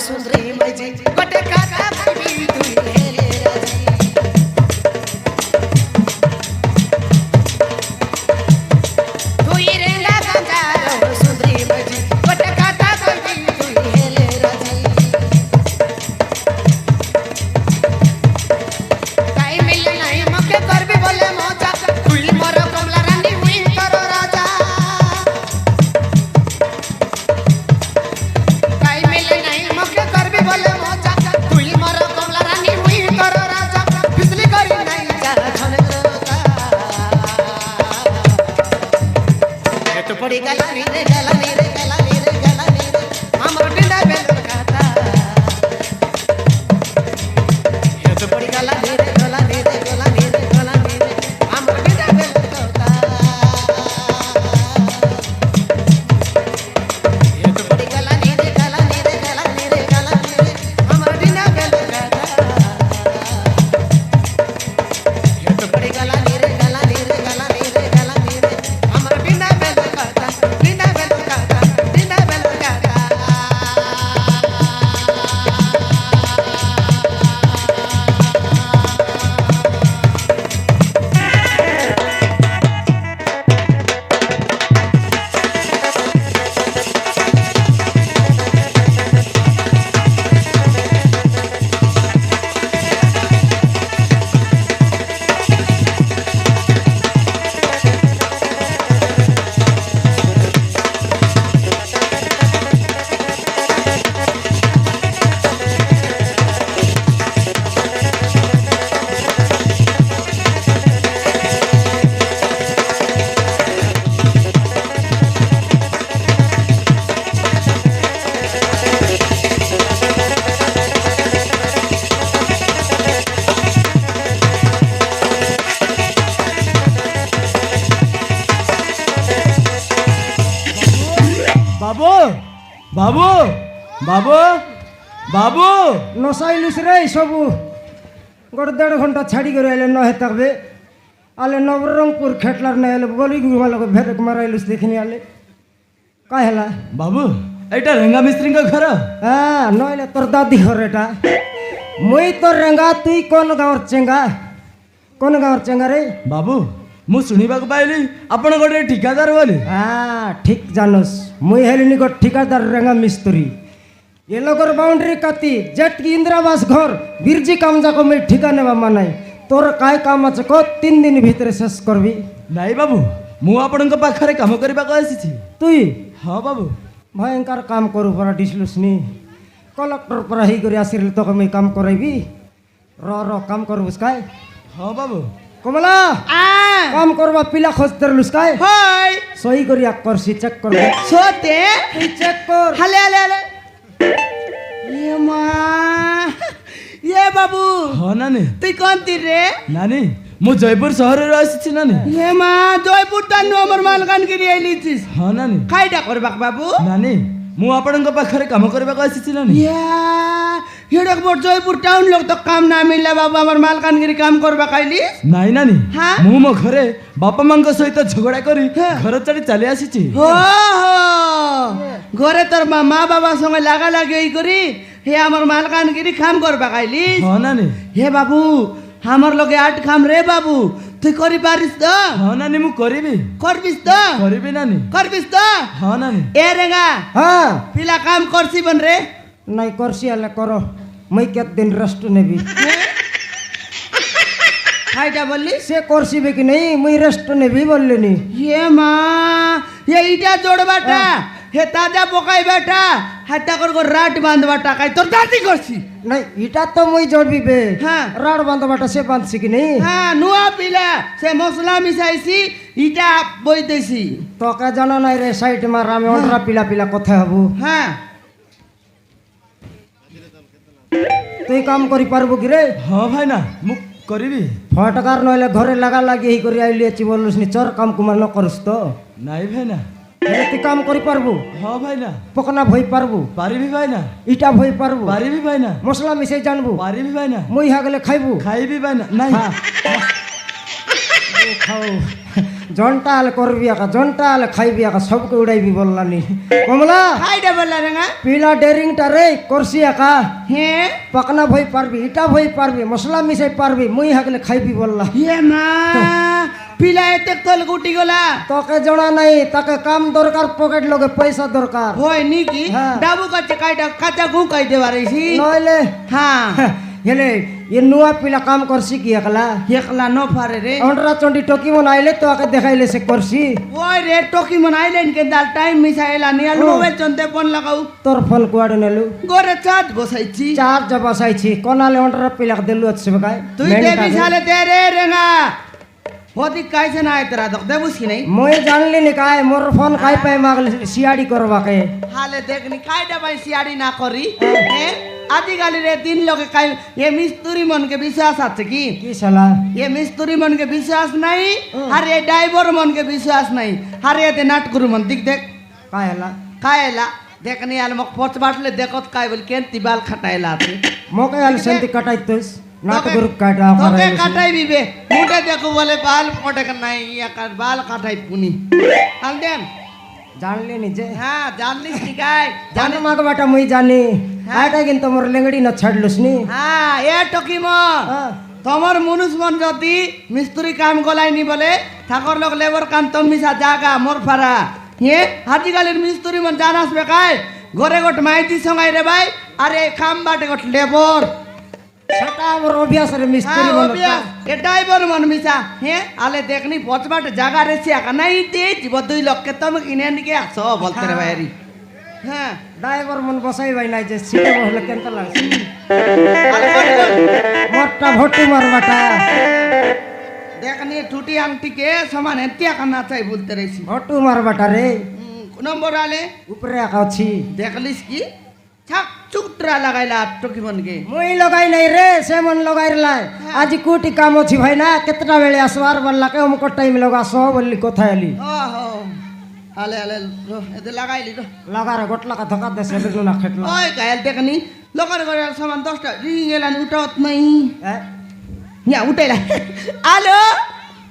सुंदरी मजी गोटे काका भाई तुई हेले राजी तुई रेंगा गंगा सुंदरी मजी गोटे काका भाई तुई हेले राजी काई मिले नहीं मके करबी बोले मजा तुई मोर कमला रानी हुई तोर राजा काई मिले नहीं मके करबी बोले मजा तुई मोर कमला रानी हुई तोर राजा फिसली करी नहीं जा धनका ये तो पड़ी गलानी रे गलानी रे गलानी रे गलानी रे हमर बिंदा बेल खाता ये तो पड़ी गलानी रे गलानी रे गलानी रे गलानी रे हमर बिंदा बेल खाता ये तो पड़ी गलानी रे गलानी रे गलानी रे गलानी रे हमर बिंदा बेल खाता ये तो पड़ी गलानी रे गलानी रे गलानी रे गलानी रे हमर बिंदा बेल खाता बिंदा बेल खाता बिंदा बेल खाता बाबू बाबू बाबू बाबू नसाइलुस रे सबू गोटे 1.5 घंटा छाड़ी कर आले न हेतबे आले नवरंगपुर खेटलार न आले बोली गुमा लोग भेरक माराइलुस देखनी आले का हैला बाबू एटा रेंगा मिस्त्री का घर हां नइले तोर दादी घर एटा मुई तो रेंगा तुई कोन गाँवर चेंगा कोन गाँवर चेंगा रे बाबू मु सुनिबाक पाइली आपण गोटे ठिकादार बोली हां ठीक जानस मुई हेलिनी गो ठिकादार रेंगा मिस्त्री ये लोगर बाउंड्री काती जेट की इंदिरावास घर बिरजी काम जाको मैं ठिका नेबा मानाई तोर काय काम আছে को 3 दिन भीतर शेष करबी नाई बाबू मु आपण पाखरे काम करबाक आसी तुई हाँ बाबू भयंकर काम करू परा डिसलुसनी कलेक्टर पर ही करी आसिर तो मैं काम करैबी र काम करबुस काय हाँ बाबू कमला काम करबा पिला खोज तरलुस काय हाय सही करी आ करसी चेक कर सोते तुई चेक कर हले हले हले ये माँ ये बाबू हाँ नानी तुई कौन तीर रे नानी मु जयपुर शहर रे आसी नानी ये माँ जयपुर तानु अमर मालकानगिरी आइली छिस हाँ नानी खाइटा करबाक बाबू नानी मु आपण पाखरे काम करबाक आसी नानी या हेडक बोर्ड जयपुर टाउन लोग तो काम ना मिलला बाबू अमर मालकानगिरी काम करबाक आइली नाई नानी हाँ? मु मो घरे बापा मांक सहित झगड़ा करी घर चढ़ी चली आसी हो घरे तोर माँ बाबा संगे लागा लागी करी हे अमर मालकानगिरी काम करबाक आइली हाँ नानी हे बाबू हमर लगे 8 काम रे बाबू तुई करी पारिस तो हाँ नानी मु करीबी करबिस तो करीबी नानी करबिस तो हाँ नानी ए रेंगा हां पिला काम करसी बन रे नहीं करसी आले करो मैं के दिन रेस्ट नेबी खाइटा बोली से करसी बे कि नहीं मैं रेस्ट नेबी बोललेनी ये माँ ये ईटा जोड़ बाटा हे ताजा पोकाई बेटा हाटा कर को राट बांध बाटा काई तोर दादी करसी नहीं इटा तो मैं जोड़बी बे हाँ। राड बांध बाटा से बांध सी कि नहीं हाँ नुआ पिला से मसला मिसाइसी ईटा बोई देसी तो का जाना नहीं रे साइड में रामे ओंडरा पिला पिला कथा हबु हाँ तुई काम करी पारबो कि रे हाँ भाई ना मु करीबी फटकार नहले घरे लगा लागी ही करी आइली अछि बोलुस नि चोर काम कुमार न करस तो नाई भाई ना हेले ती काम करी पारबो हाँ भाई ना पकना भई पारबो पारिबी भाई ना इटा भई पारबो पारिबी भाई ना मसला मिसे जानबो पारिबी भाई ना मुई हागले खाइबू खाइबी भाई ना नहीं हाँ খাও জনটা আলে করবি একা জনটা আলে খাইবি একা সবকে উড়াইবি বললানি কমলা খাইটা বললা রেঙা পিলা ডেরিংটা রে করছি একা হ্যাঁ পাকনা ভই পারবি ইটা ভই পারবি মশলা মিশাই পারবি মুই হাগলে খাইবি বললা ইয়ে মা পিলা এতে তল গুটি গলা তোকে জনা নাই তাকে কাম দরকার পকেট লগে পয়সা দরকার হয় নাকি হ্যাঁ। ডাবু কাছে কাইটা কাঁচা গু কাইতে পারিছি নইলে হ্যাঁ হেলে এ নুয়া পিলা কাম করছি কি একলা একলা ন পারে রে অন্ডরা চন্ডি টকি মন আইলে তো আকে দেখাইলে সে করছি ওই রে টকি মন আইলেন কে দাল টাইম মিসাইলা নি আর মোবাইল চন্তে ফোন লাগাও তোর ফোন কুয়াড়ে নেলু গোরে চার্জ বসাইছি চার জবাসাইছি কোনালে অন্ডরা পিলা দেলু আছে বেকাই তুই দেবি সালে দে রে রেঙা হদি কাইছে না আইতরা দক দেবুস কি নাই মই জানলি নি কাই মোর ফোন কাই পাই মাগলে সিয়াড়ি করবাকে হালে দেখনি কাইটা পাই সিয়াড়ি না করি হ্যাঁ আজিকালি রে দিন লগে কাই এ মিস্ত্রি মনকে বিশ্বাস আছে কি কি শালা এ মিস্ত্রি মনকে বিশ্বাস নাই আর এ ড্রাইভার মনকে বিশ্বাস নাই আর এতে নাটকুরু মন দিক দেখ কাই হলা কায়লা দেখনি আল মক পচ বাটলে দেখত কাই বল কেন তিবাল খাটাইলা আছে মোকে আল সেন্তি কাটাইতস নাট গ্রুপ কাটা তোকে কাটাই দিবে মুটে দেখো বলে বাল মোটে নাই একার বাল কাটাই পুনি আল দেন জানলি নি যে হ্যাঁ জানলিস কি গাই জানো মাকে বাটা মই জানি আটা কিন্তু মোর লেঙ্গড়ি না ছাড়লুস নি হ্যাঁ এ টকি মন হ্যাঁ। তোমার মনুষ মন যদি মিস্ত্রি কাম গলাইনি বলে ঠাকুর লোক লেবর কাম তো মিশা জাগা মোর ফারা হে আজিকালের মিস্ত্রি মন জানাস বেকাই ঘরে গোট মাইতি সঙ্গাই রে ভাই আরে কাম বাটে গোট লেবর সেটা আমার অভ্যাস রে মিস্ত্রি হ্যাঁ বল অবিয়া এ ড্রাইভার মন মিশা হে আলে দেখনি পচবাট জাগা রে সে নাই দে জীব 2 লক্ষ তুমি কিনে নিকে আসো বলতে রে ভাইরি হ্যাঁ ড্রাইভার মন বসাই ভাই নাই যে সিটে বসলে কেন লাগছে আলে বল বল। মোরটা ভট্টু মার বাটা দেখনি টুটি আংটি के समान एतिया करना चाहिए बोलते रही ভট্টু মার বাটা রে नंबर आले উপরে একা আছি देखलिस की छक चुकटरा लगाइला टोकी मन के মুই লগাই নাই রে সে মন লগাই লাই আজ কোটি কাম ଅଛି ভাই না কেতটা বেলে আসবার বললা কে অমক টাইম লগা সহ বললি কোথায় আলি ओहो आले आले रो एते लगाइली रो লাগারে গটলা কা ধকা দে সে বেগুনা খেটলা ओए कायल देखनी लोकर करे सामान 10 टा रिंग एला उठावत नहीं या उठेला हेलो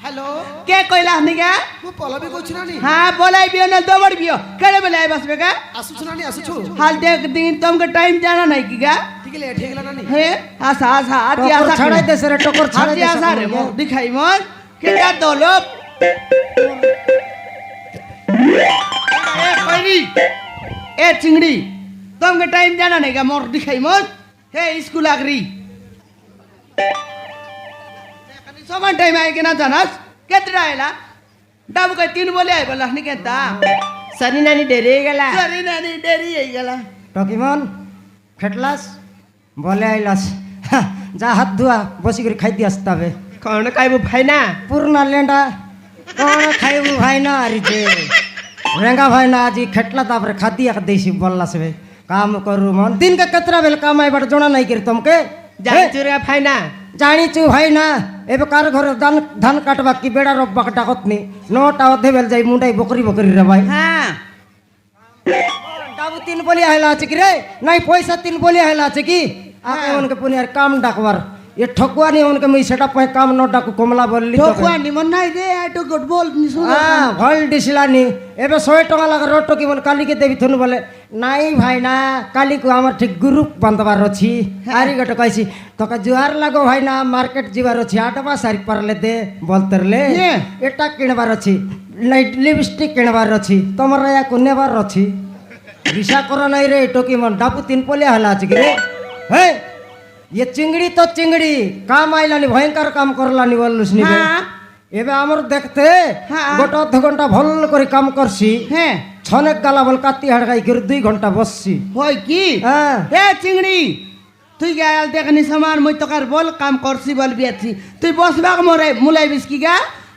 हेलो के कोइला निगा मु पलबी कहछु नानी हां बोलाई बियो न दबड़ बियो केड़े बोलाई बस बेका आसुछु नानी आसुछु हाल देख दिन तुमके टाइम जाना नहीं की गा ठीक है लेट हेगला नानी हे आशा आशा आज টকর आशा ছাড়াই দে সে রে টকর ছাড়াই आज দে आशा रे मो दिखाई मत के जा दलोप ए कोइनी ए चिंगड़ी तुमके टाइम जाना नहीं का मोर दिखाई मत हे स्कूल आगरी समान टाइम आए के ना जानस केतरा आइला डाबू के 3 बोले आइ बोला नि केता सनी नानी डेरे गेला सरी नानी डेरी आई गेला টকিমন খেটলাস বলে আইলাস যা হাত ধোয়া বসি করে খাই দিয়াস তবে कौन काइबो फाइना পুরনা লেন্ডা কোন খাইবু ভাই না আরিতে রেঙ্গা ভাই না আজি খেটলা তারপরে খাদি এক দেইছি বললা সবে কাম করু মন দিন কে কেতরা বেল কাম আইবার জনা নাই করি তোমকে जाई चुरा फाइना জানিছু ভাই না এবে কার ঘরে ধান কাটবা কি বেড়া রব্বা ডাকত নি নটা অধে বেল যাই মুন্ডাই বকরি বকরি রে ভাই हां ডাবু 3 বলি আইলা আছে কি রে নাই পয়সা 3 বলি আইলা আছে কি আকে উনকে পুনি আর কাম ডাকবার এ ঠকুয়া নি উনকে মই সেটা পয় কাম ন ডাকু কমলা বললি তো ঠকুয়া নিমন নাই দে আই তো গুড বল নি শুনো হ্যাঁ ভল দিছিলানি এবে 100 টাকা লাগা রটো কি বল কালি কে দেবি থনু বলে নাই ভাই না কালি কো আমার ঠিক গ্রুপ বান্ধবার অছি আরি গট কইছি তোকে জুয়ার লাগো ভাই না মার্কেট জিবার অছি আটবা সারি পারলে দে বলতরলে এটা কিনবার অছি লাইট লিপস্টিক কিনবার অছি তোমার ইয়া কোনেবার অছি রিসা কর নাই রে টকি মন ডাবু 3 পলিয়া হলা আছে কি রে হে ये चिंगड़ी तो चिंगड़ी काम आइलानी भयंकर काम करलानी বললুস নি বে হ্যাঁ এবে আমার দেখতে হ্যাঁ। গোটা 2 ঘন্টা ভাল করে কাম করছি হ্যাঁ ছনেক গালা বল কাতি হাড়গাই করে 2 ঘন্টা বসছি হই কি হ্যাঁ এ চিংড়ি তুই গায়াল দেখনি সমান মই তোকার বল কাম করছি বল বিয়াছি তুই বসবাক মরে মুলাই বিস কি গা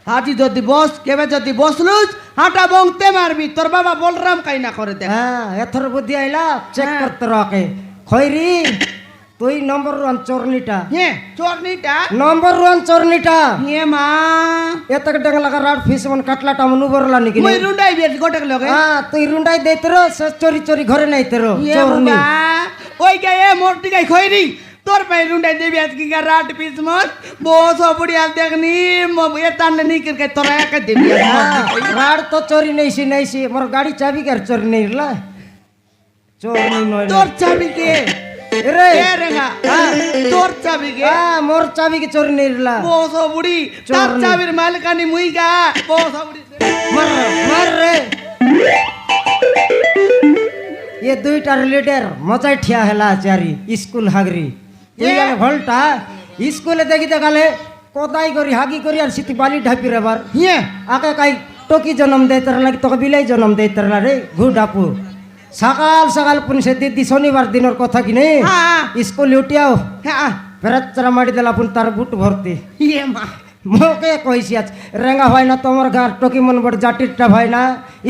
হাতি যদি বস কেবে যদি বসলুস হাঁটা বংতে মারবি তোর বাবা বলরাম কাই না করে দেখ হ্যাঁ এথর বুদ্ধি আইলা চেক হ্যাঁ। করতে রাখে খইরি তুই নম্বর 1 চরনিটা হ্যাঁ চোরনিটা নম্বর 1 চরনিটা হে মা এতক ডেঙ্গ লাগা রাড ফিস মন কাটলাটা মনু বরলা নাকি মই রুন্ডাই বিয়াছি গোটেক লগে হ্যাঁ তুই রুন্ডাই দেইতরো সে চোরি চোরি ঘরে নাই তেরো এ চোরনি বাবা ওই গে এ মোরটি গাই খইরি তোর পাই রুন্ডাই দেবি আজকে রাট পিস মন বস বুড়িয়া দেখনি এ টানলে নিকির কে তোরা একা দেবি রাড তো চোরি নেইছি মোর গাড়ি চাবি কার চোরি নেইলা চোর নেই নয় তোর চাবি কে রে এ রেগা তোর চাবি কে মোর চাবি কি চোরি নেইলা বস বুড়ি তার চাবির মালিকানি মুই গা বস বুড়ি মার রে ये दुईटार लीडर मचाई ठिया हेला चारी स्कूल हागरी ये गाले भलटा स्कूले देखी तो गाले कोदाई करी हागी करी और सिटी बाली ढापी रे बार ये आके काई टोकी जन्म दे तरला तो बिलाई जन्म दे तरला रे घुडापू सकाल सकाल पुन से दीदी शनिवार दिन और कथा कि नहीं हाँ स्कूल उठियाओ हाँ फेरत चरा मारी देला पुन तार बुट भरती ये माँ মোকে কইছি আজ রেঙ্গা হয় না তোমার গার টকি মন বড় জাটিরটা ভাই না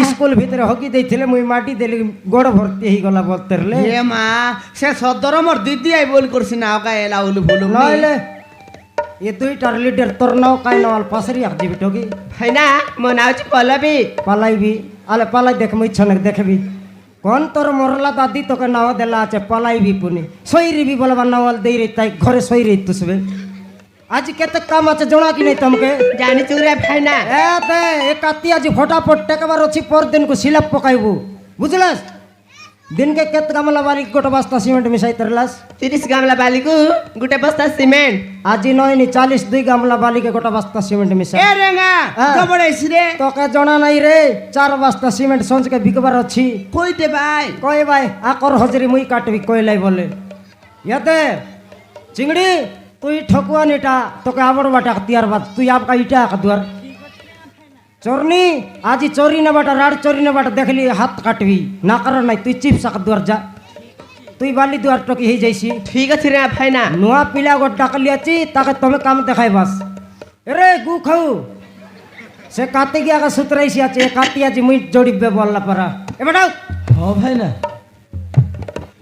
স্কুল ভিতরে হকি দেইছিলে মুই মাটি দেলি গোড় ভর্তি হই গলা বলতেরলে ये माँ से सदर मोर दीदी आई बोल करसी ना का एला उलु बोलु নইলে এ দুইটার লিডার তোর নাও কাই নাও পাশরি আক দিবি টকি ভাইনা মো নাও হচ্ছে পল্লবী পালাইবি আলে পালাই দেখ মুই ছনে দেখবি কোন তোর মরলা দাদি তোকে নাও দেলা আছে পালাইবি পুনি সইরিবি বলবা নাওয়াল দেই রে তাই ঘরে সইরি তুসবে आज केते काम আছে জোনা কি নাই তমকে জানি চুরে ভাইনা এ তে এ কাতি আজ ফটাফট টেকবার অছি পর দিন কো সিলাপ পকাইবু বুঝলাস दिन के केत गामला बारी गोटा बस्ता सीमेंट मिसाई तरलास 30 गामला बालीको गुटे बस्ता सिमेंट आज नय नि 40 दुई गामला बाली के गोटा बस्ता सीमेंट मिसाई ए रेंगा हाँ। तो बड़े सिरे तो के जणा নাই रे 4 बस्ता सीमेंट सोच के बिकबार अछि कोई दे भाई কই ভাই আকর হজরি মুই কাটবি কইলাই বলে ইয়াতে চিংড়ি তুই ঠকুয়া নেটা তোকে আবর বাটা তিয়ার বাদ তুই আপকা ইটা का दुआर चोरनी आज चोरी ने बाटा राड चोरी ने बाटा देखली हाथ काटबी ना कर নাই তুই চিপস का दुआर जा তুই বালি দুয়ার টকি হই যাইছি ঠিক আছে রে ভাইনা নোয়া পিলা গো ডাকলি আছি তাকে তুমি কাম দেখাই বাস রে গু খাও সে কাতে গিয়া কা সুতরাইছি আছে কাতি আজি মুই জড়িবে বললা পারা এ বেটাও हाँ भाई ना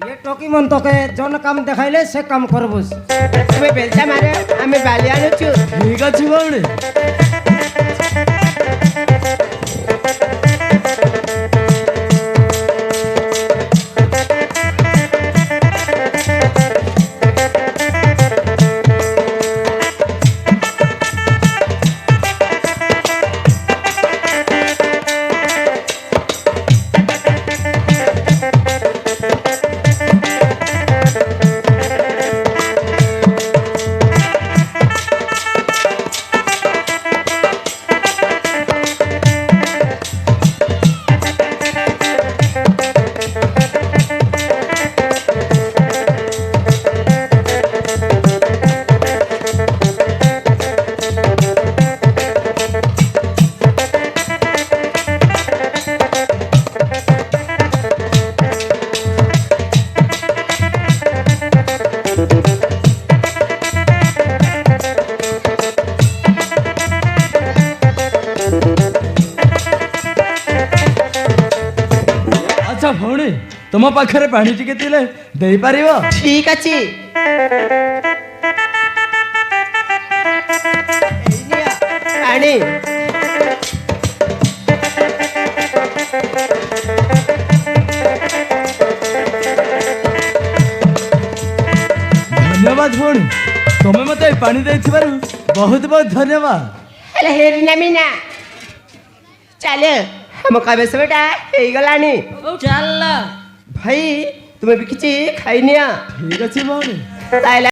ये टोकी मन তোকে জন কাম দেখাইলে সে কাম করবস তুমি বেলটা মারে আমি বালি আনুছু ठीक আছে বাউড়ে अच्छा भौणी तुम पाखरे पानी टिके तिले देई पारिबो ঠিক আছে পানি धन्यवाद भौणी तुम मते पानी देइथिबारु बहुत बहुत धन्यवाद ହେଲେ ହେରି ନାମି ନା ଚାଲ ଆମ କବେଶ ବେଟା ହେଇଗଲାଣି चल ଭାଇ ତୁମେ ବି କିଛି ଖାଇନିଅ ठीक अछि भौणी ତାହେଲେ